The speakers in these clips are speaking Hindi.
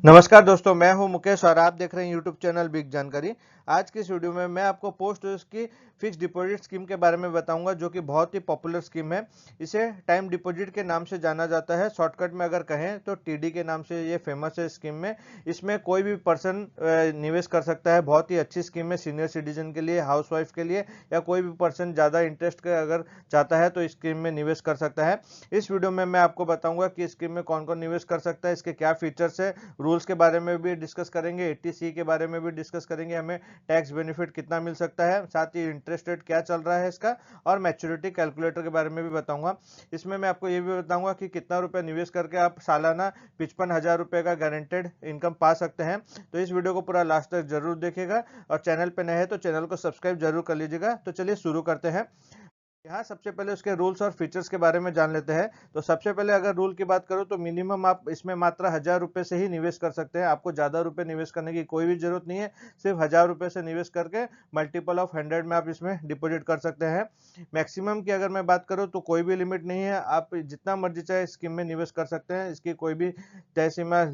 नमस्कार दोस्तों, मैं हूं मुकेश और आप देख रहे हैं यूट्यूब चैनल बिग जानकारी। आज की इस वीडियो में मैं आपको पोस्ट ऑफिस की फिक्स डिपॉजिट स्कीम के बारे में बताऊंगा, जो कि बहुत ही पॉपुलर स्कीम है। इसे टाइम डिपॉजिट के नाम से जाना जाता है, शॉर्टकट में अगर कहें तो टीडी के नाम से ये फेमस है स्कीम में। इसमें कोई भी पर्सन निवेश कर सकता है। बहुत ही अच्छी स्कीम है सीनियर सिटीजन के लिए, हाउसवाइफ के लिए, या कोई भी पर्सन ज़्यादा इंटरेस्ट का अगर चाहता है तो इस स्कीम में निवेश कर सकता है। इस वीडियो में मैं आपको बताऊंगा कि स्कीम में कौन कौन निवेश कर सकता है, इसके क्या फीचर्स है, रूल्स के बारे में भी डिस्कस करेंगे, 80C के बारे में भी डिस्कस करेंगे, हमें टैक्स बेनिफिट कितना मिल सकता है, साथ ही इंटरेस्ट रेट क्या चल रहा है इसका, और मैच्योरिटी कैलकुलेटर के बारे में भी बताऊंगा। इसमें मैं आपको ये भी बताऊंगा कि कितना रुपया निवेश करके आप सालाना 55,000 रुपये का गारंटेड इनकम पा सकते हैं। तो इस वीडियो को पूरा लास्ट तक जरूर देखिएगा, और चैनल पर नए हैं तो चैनल को सब्सक्राइब जरूर कर लीजिएगा। तो चलिए शुरू करते हैं। यहाँ सबसे पहले उसके रूल्स और फीचर्स के बारे में जान लेते हैं। तो सबसे पहले अगर रूल की बात करूँ तो मिनिमम आप इसमें मात्र 1,000 रुपये से ही निवेश कर सकते हैं। आपको ज़्यादा रुपए निवेश करने की कोई भी जरूरत नहीं है। सिर्फ 1,000 रुपये से निवेश करके मल्टीपल ऑफ 100 में आप इसमें डिपॉजिट कर सकते हैं। मैक्सिमम की अगर मैं बात करूँ तो कोई भी लिमिट नहीं है, आप जितना मर्जी चाहे स्कीम में निवेश कर सकते हैं। इसकी कोई भी तय सीमा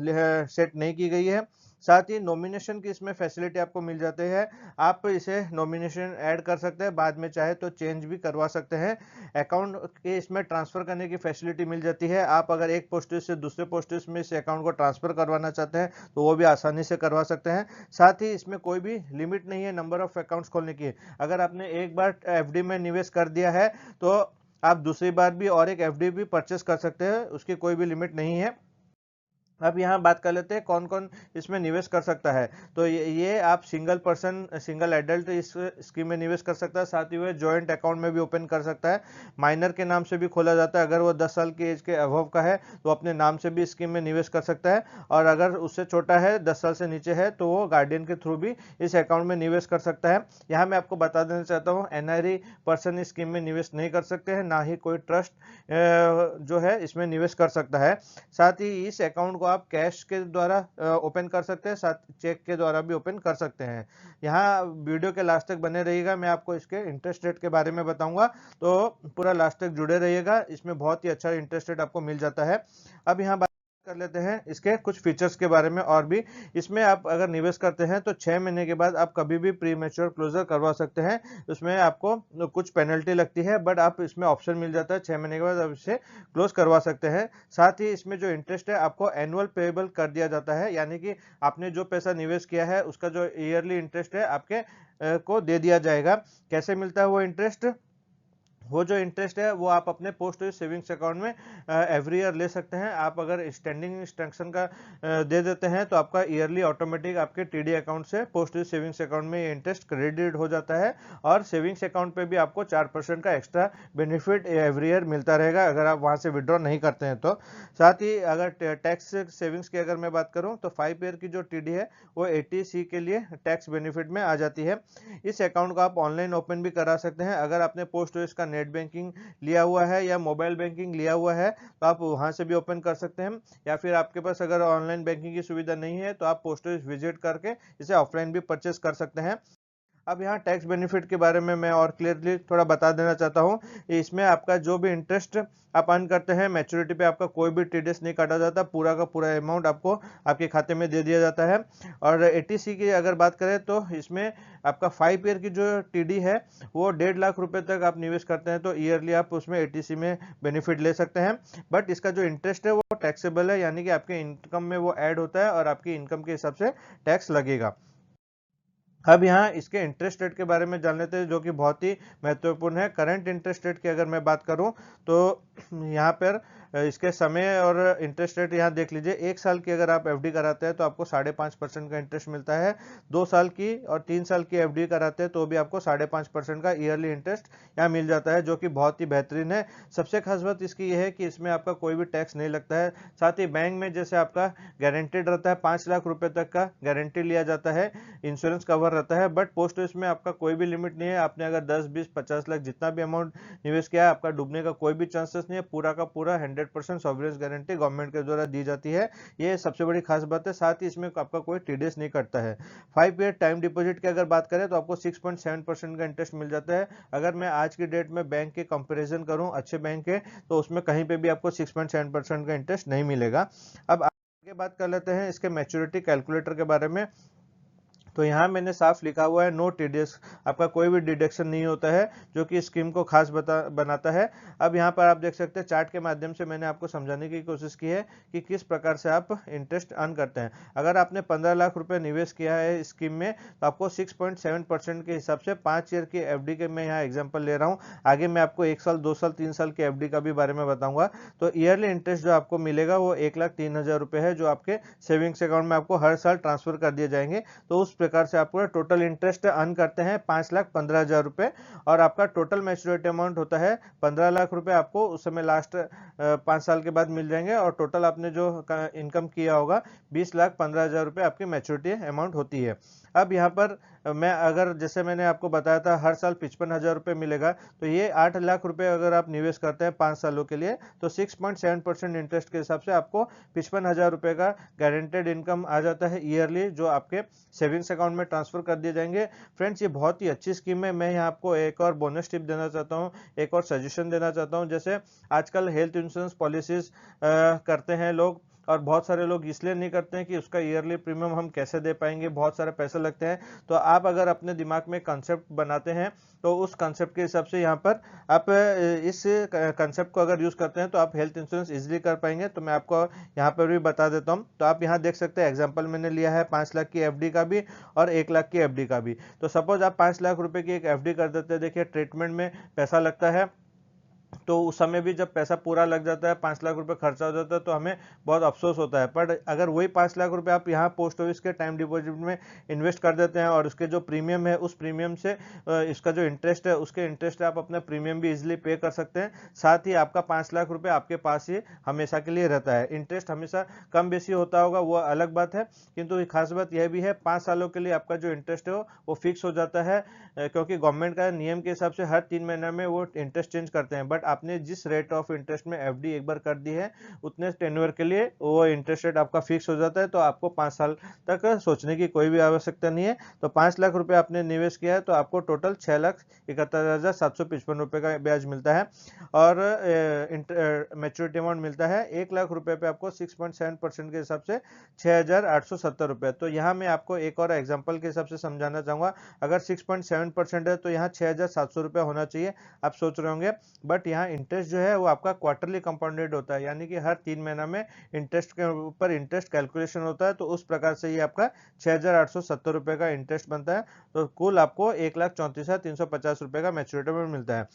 सेट नहीं की गई है। साथ ही नॉमिनेशन की इसमें फैसिलिटी आपको मिल जाती है। आप इसे नॉमिनेशन ऐड कर सकते हैं, बाद में चाहे तो चेंज भी करवा सकते हैं। अकाउंट के इसमें ट्रांसफर करने की फैसिलिटी मिल जाती है। आप अगर एक पोस्ट ऑफिस से दूसरे पोस्ट ऑफिस में इस अकाउंट को ट्रांसफर करवाना चाहते हैं तो वो भी आसानी से करवा सकते हैं। साथ ही इसमें कोई भी लिमिट नहीं है नंबर ऑफ अकाउंट्स खोलने की। अगर आपने एक बार एफडी में निवेश कर दिया है तो आप दूसरी बार भी और एक एफडी भी परचेस कर सकते हैं, उसकी कोई भी लिमिट नहीं है। अब यहाँ बात कर लेते हैं कौन कौन इसमें निवेश कर सकता है। तो ये आप सिंगल पर्सन, सिंगल एडल्ट इस स्कीम में निवेश कर सकता है। साथ ही वह जॉइंट अकाउंट में भी ओपन कर सकता है। माइनर के नाम से भी खोला जाता है। अगर वो 10 साल की एज के अबव का है तो अपने नाम से भी स्कीम में निवेश कर सकता है। और अगर उससे छोटा है, 10 साल से नीचे है, तो वो गार्डियन के थ्रू भी इस अकाउंट में निवेश कर सकता है। यहाँ मैं आपको बता देना चाहता हूँ, एनआरई पर्सन इस स्कीम में निवेश नहीं कर सकते हैं, ना ही कोई ट्रस्ट जो है इसमें निवेश कर सकता है। साथ ही इस अकाउंट को आप कैश के द्वारा ओपन कर सकते हैं, साथ चेक के द्वारा भी ओपन कर सकते हैं। यहाँ वीडियो के लास्ट तक बने रहिएगा, मैं आपको इसके इंटरेस्ट रेट के बारे में बताऊंगा। तो पूरा लास्ट तक जुड़े रहिएगा, इसमें बहुत ही अच्छा इंटरेस्ट रेट आपको मिल जाता है। अब यहाँ कर लेते हैं इसके कुछ फीचर्स के बारे में और भी। इसमें आप अगर निवेश करते हैं तो 6 महीने के बाद आप कभी भी प्री मैच्योर क्लोजर करवा सकते हैं। उसमें आपको कुछ पेनल्टी लगती है, बट आप इसमें ऑप्शन मिल जाता है 6 महीने के बाद आप इसे क्लोज करवा सकते हैं। साथ ही इसमें जो इंटरेस्ट है आपको एनुअल पेएबल कर दिया जाता है, यानी कि आपने जो पैसा निवेश किया है उसका जो ईयरली इंटरेस्ट है आपके को दे दिया जाएगा। कैसे मिलता है वो इंटरेस्ट? वो जो इंटरेस्ट है वो आप अपने पोस्ट ऑफिस सेविंग्स अकाउंट में एवरी ईयर ले सकते हैं। आप अगर स्टैंडिंग इंस्ट्रक्शन का दे देते हैं तो आपका ईयरली ऑटोमेटिक आपके टीडी अकाउंट से पोस्ट ऑफिस सेविंग्स अकाउंट में इंटरेस्ट क्रेडिट हो जाता है। और सेविंग्स अकाउंट पे भी आपको 4% का एक्स्ट्रा बेनिफिट एवरी ईयर मिलता रहेगा अगर आप वहां से विड्रॉ नहीं करते हैं तो। साथ ही अगर टैक्स सेविंग्स की अगर मैं बात करूं तो 5 ईयर की जो टीडी है वो 80C के लिए टैक्स बेनिफिट में आ जाती है। इस अकाउंट को आप ऑनलाइन ओपन भी करा सकते हैं। अगर आपने पोस्ट ऑफिस का नेट बैंकिंग लिया हुआ है या मोबाइल बैंकिंग लिया हुआ है तो आप वहां से भी ओपन कर सकते हैं, या फिर आपके पास अगर ऑनलाइन बैंकिंग की सुविधा नहीं है तो आप पोस्ट ऑफिस विजिट करके इसे ऑफलाइन भी परचेस कर सकते हैं। अब यहाँ टैक्स बेनिफिट के बारे में मैं और क्लियरली थोड़ा बता देना चाहता हूँ। इसमें आपका जो भी इंटरेस्ट आप अर्न करते हैं, मैच्योरिटी पे आपका कोई भी टीडीएस नहीं काटा जाता, पूरा का पूरा अमाउंट आपको आपके खाते में दे दिया जाता है। और 80C की अगर बात करें तो इसमें आपका 5 ईयर की जो टीडी है वो 1.5 लाख रुपए तक आप निवेश करते हैं तो ईयरली आप उसमें 80C में बेनिफिट ले सकते हैं। बट इसका जो इंटरेस्ट है वो टैक्सेबल है, यानी कि आपके इनकम में वो ऐड होता है और आपकी इनकम के हिसाब से टैक्स लगेगा। अब यहाँ इसके इंटरेस्ट रेट के बारे में जान लेते हैं, जो कि बहुत ही महत्वपूर्ण है। करंट इंटरेस्ट रेट की अगर मैं बात करूँ तो यहाँ पर इसके समय और इंटरेस्ट रेट यहाँ देख लीजिए। 1 साल की अगर आप एफडी कराते हैं तो आपको 5.5% का इंटरेस्ट मिलता है। 2 साल की और 3 साल की एफडी कराते हैं तो भी आपको 5.5% का ईयरली इंटरेस्ट यहाँ मिल जाता है, जो कि बहुत ही बेहतरीन है। सबसे खास बात इसकी यह है कि इसमें आपका कोई भी टैक्स नहीं लगता है। साथ ही बैंक में जैसे आपका गारंटेड रहता है, 5 लाख रुपए तक का गारंटी लिया जाता है, इंश्योरेंस कवर रहता है। बट पोस्ट ऑफिस में आपका कोई भी लिमिट नहीं है। आपने अगर 10, 20, 50 लाख जितना भी अमाउंट निवेश किया है, आपका डूबने का कोई भी चांसेस नहीं है। पूरा का पूरा 100% सॉवरेन गारंटी गवर्नमेंट के द्वारा दी जाती है। ये सबसे बड़ी खास बात है। साथ ही इसमें आपका कोई टीडीएस नहीं कटता है। 5 ईयर टाइम डिपॉजिट की अगर बात करें तो आपको 6.7% का इंटरेस्ट मिल जाता है। अगर मैं आज की डेट में बैंक के कंपेरिजन करूं अच्छे बैंक के, तो उसमें कहीं पे भी आपको 6.7% का इंटरेस्ट नहीं मिलेगा। अब आगे बात कर लेते हैं इसके मैच्योरिटी कैलकुलेटर के बारे में। तो यहाँ मैंने साफ लिखा हुआ है नो टीडीएस, आपका कोई भी डिडक्शन नहीं होता है, जो कि स्कीम को खास बनाता है। अब यहाँ पर आप देख सकते हैं चार्ट के माध्यम से मैंने आपको समझाने की कोशिश की है कि किस प्रकार से आप इंटरेस्ट अर्न करते हैं। अगर आपने 15 लाख रुपए निवेश किया है स्कीम में तो आपको 6.7% के हिसाब से 5 ईयर की एफडी के मैं यहाँ एग्जाम्पल ले रहा हूँ। आगे मैं आपको 1 साल 2 साल 3 साल की एफडी का भी बारे में बताऊंगा। तो ईयरली इंटरेस्ट जो आपको मिलेगा वो 1,03,000 रुपए है, जो आपके सेविंग्स अकाउंट में आपको हर साल ट्रांसफर कर दिए जाएंगे। तो उस प्रकार से आपको टोटल इंटरेस्ट अर्न करते हैं 5,15,000 रुपए, और आपका टोटल मैच्योरिटी अमाउंट होता है 15 लाख रुपए। आपको उस समय लास्ट 5 साल के बाद मिल जाएंगे, और टोटल आपने जो इनकम किया होगा 20,15,000 रुपए आपकी मैच्योरिटी अमाउंट होती है। अब यहाँ पर मैं अगर जैसे मैंने आपको बताया था हर साल 55,000 रुपए मिलेगा, तो ये 8 लाख रुपए अगर आप निवेश करते हैं 5 सालों के लिए तो 6.7% इंटरेस्ट के हिसाब से आपको 55,000 रुपए का गारंटेड इनकम आ जाता है ईयरली, जो आपके सेविंग्स अकाउंट में ट्रांसफर कर दिए जाएंगे। फ्रेंड्स, ये बहुत ही अच्छी स्कीम है। मैं यहाँ आपको एक और बोनस टिप देना चाहता हूँ, एक और सजेशन देना चाहता हूँ। जैसे आजकल हेल्थ इंश्योरेंस पॉलिसीज करते हैं लोग, और बहुत सारे लोग इसलिए नहीं करते हैं कि उसका ईयरली प्रीमियम हम कैसे दे पाएंगे, बहुत सारे पैसे लगते हैं। तो आप अगर अपने दिमाग में कंसेप्ट बनाते हैं तो उस कंसेप्ट के हिसाब से यहाँ पर आप इस कंसेप्ट को अगर यूज करते हैं तो आप हेल्थ इंश्योरेंस इजीली कर पाएंगे। तो मैं आपको यहाँ पर भी बता देता हूँ। तो आप यहाँ देख सकते हैं एग्जाम्पल मैंने लिया है 5 लाख की एफडी का भी और 1 लाख की एफडी का भी। तो सपोज आप 5 लाख रुपए की एक एफडी कर देते हैं। देखिए ट्रीटमेंट में पैसा लगता है, तो उस समय भी जब पैसा पूरा लग जाता है, 5 लाख रुपए खर्चा हो जाता है, तो हमें बहुत अफसोस होता है। पर अगर वही 5 लाख रुपए आप यहाँ पोस्ट ऑफिस के टाइम डिपॉजिट में इन्वेस्ट कर देते हैं और उसके जो प्रीमियम है उस प्रीमियम से इसका जो इंटरेस्ट है उसके इंटरेस्ट आप अपना प्रीमियम भी इजिली पे कर सकते हैं। साथ ही आपका 5 लाख रुपए आपके पास ही हमेशा के लिए रहता है। इंटरेस्ट हमेशा कम बेसी होता होगा, वो अलग बात है, किंतु खास बात यह भी है 5 सालों के लिए आपका जो इंटरेस्ट है वो फिक्स हो जाता है, क्योंकि गवर्नमेंट का नियम के हिसाब से हर 3 महीने में वो इंटरेस्ट चेंज करते हैं। बट आपने जिस रेट ऑफ इंटरेस्ट में एफडी एक बार कर दी है उतने टेन्योर के लिए वो इंटरेस्ट रेट आपका फिक्स हो जाता है। तो आपको 5 साल तक सोचने की कोई भी आवश्यकता नहीं है। तो 5 लाख रुपए आपने निवेश किया है तो आपको टोटल 6,71,755 रुपए का ब्याज मिलता है, और मैच्योरिटी अमाउंट मिलता है 1 लाख रुपए पे आपको 6.7% के हिसाब से 6,870 रुपए। तो यहाँ मैं आपको एक और एग्जाम्पल के हिसाब से समझाना चाहूंगा। अगर 6.7% है तो यहाँ 6,700 रुपए होना चाहिए। आप सोच रहे होंगे, बट यहाँ इंटरेस्ट जो है वो आपका क्वार्टरली कंपाउंडेड होता है, यानी कि हर 3 महीना में इंटरेस्ट के ऊपर इंटरेस्ट कैलकुलेशन होता है। तो उस प्रकार से ये आपका 6,870 रुपए का इंटरेस्ट बनता है। तो कुल आपको 1,34,350 रुपए का मैच्योरिटी में मिलता है।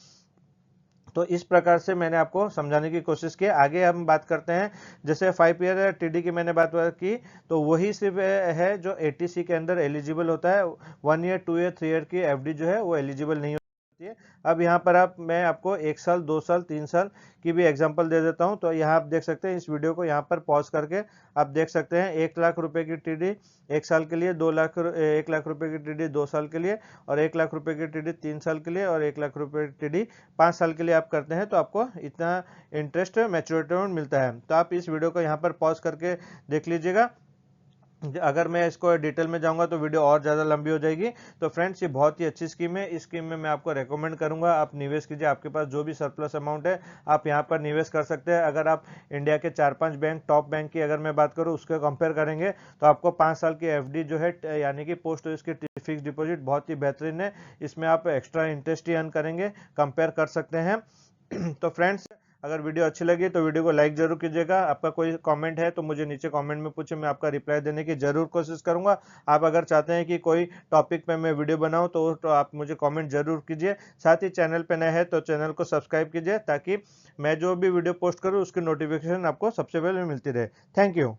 तो इस प्रकार से मैंने आपको समझाने की कोशिश की। आगे हम बात करते हैं, जैसे 5 ईयर टीडी की मैंने बात की, तो वही सिर्फ है जो एटीसी के अंदर एलिजिबल होता है। 1 ईयर 2 ईयर 3 ईयर की एफडी जो है वो एलिजिबल नहीं होती है। अब यहाँ पर मैं आपको 1 साल 2 साल 3 साल की भी एग्जांपल दे देता हूँ। तो यहाँ आप देख सकते हैं, इस वीडियो को यहाँ पर पॉज करके आप देख सकते हैं 1 लाख रुपए की टीडी 1 साल के लिए, 1 लाख रुपए की टीडी 2 साल के लिए, और 1 लाख रुपए की टीडी 3 साल के लिए, और 1 लाख रुपए की टीडी 5 साल के लिए आप करते हैं तो आपको इतना इंटरेस्ट मैच्योरिटी मिलता है। तो आप इस वीडियो को यहाँ पर पॉज करके देख लीजिएगा। अगर मैं इसको डिटेल में जाऊंगा तो वीडियो और ज़्यादा लंबी हो जाएगी। तो फ्रेंड्स, ये बहुत ही अच्छी स्कीम है। इस स्कीम में मैं आपको रेकमेंड करूंगा आप निवेश कीजिए। आपके पास जो भी सरप्लस अमाउंट है आप यहां पर निवेश कर सकते हैं। अगर आप इंडिया के 4-5 बैंक, टॉप बैंक की अगर मैं बात करूं उसके कंपेयर करेंगे तो आपको 5 साल की एफडी जो है यानी कि पोस्ट ऑफिस की फिक्स डिपॉजिट बहुत ही बेहतरीन है। इसमें आप एक्स्ट्रा इंटरेस्ट ही अर्न करेंगे, कंपेयर कर सकते हैं। तो फ्रेंड्स, अगर वीडियो अच्छी लगी तो वीडियो को लाइक जरूर कीजिएगा। आपका कोई कमेंट है तो मुझे नीचे कमेंट में पूछे, मैं आपका रिप्लाई देने की जरूर कोशिश करूंगा। आप अगर चाहते हैं कि कोई टॉपिक पे मैं वीडियो बनाऊं तो आप मुझे कमेंट जरूर कीजिए। साथ ही चैनल पे नए हैं तो चैनल को सब्सक्राइब कीजिए, ताकि मैं जो भी वीडियो पोस्ट करूं उसकी नोटिफिकेशन आपको सबसे पहले मिलती रहे। Thank you.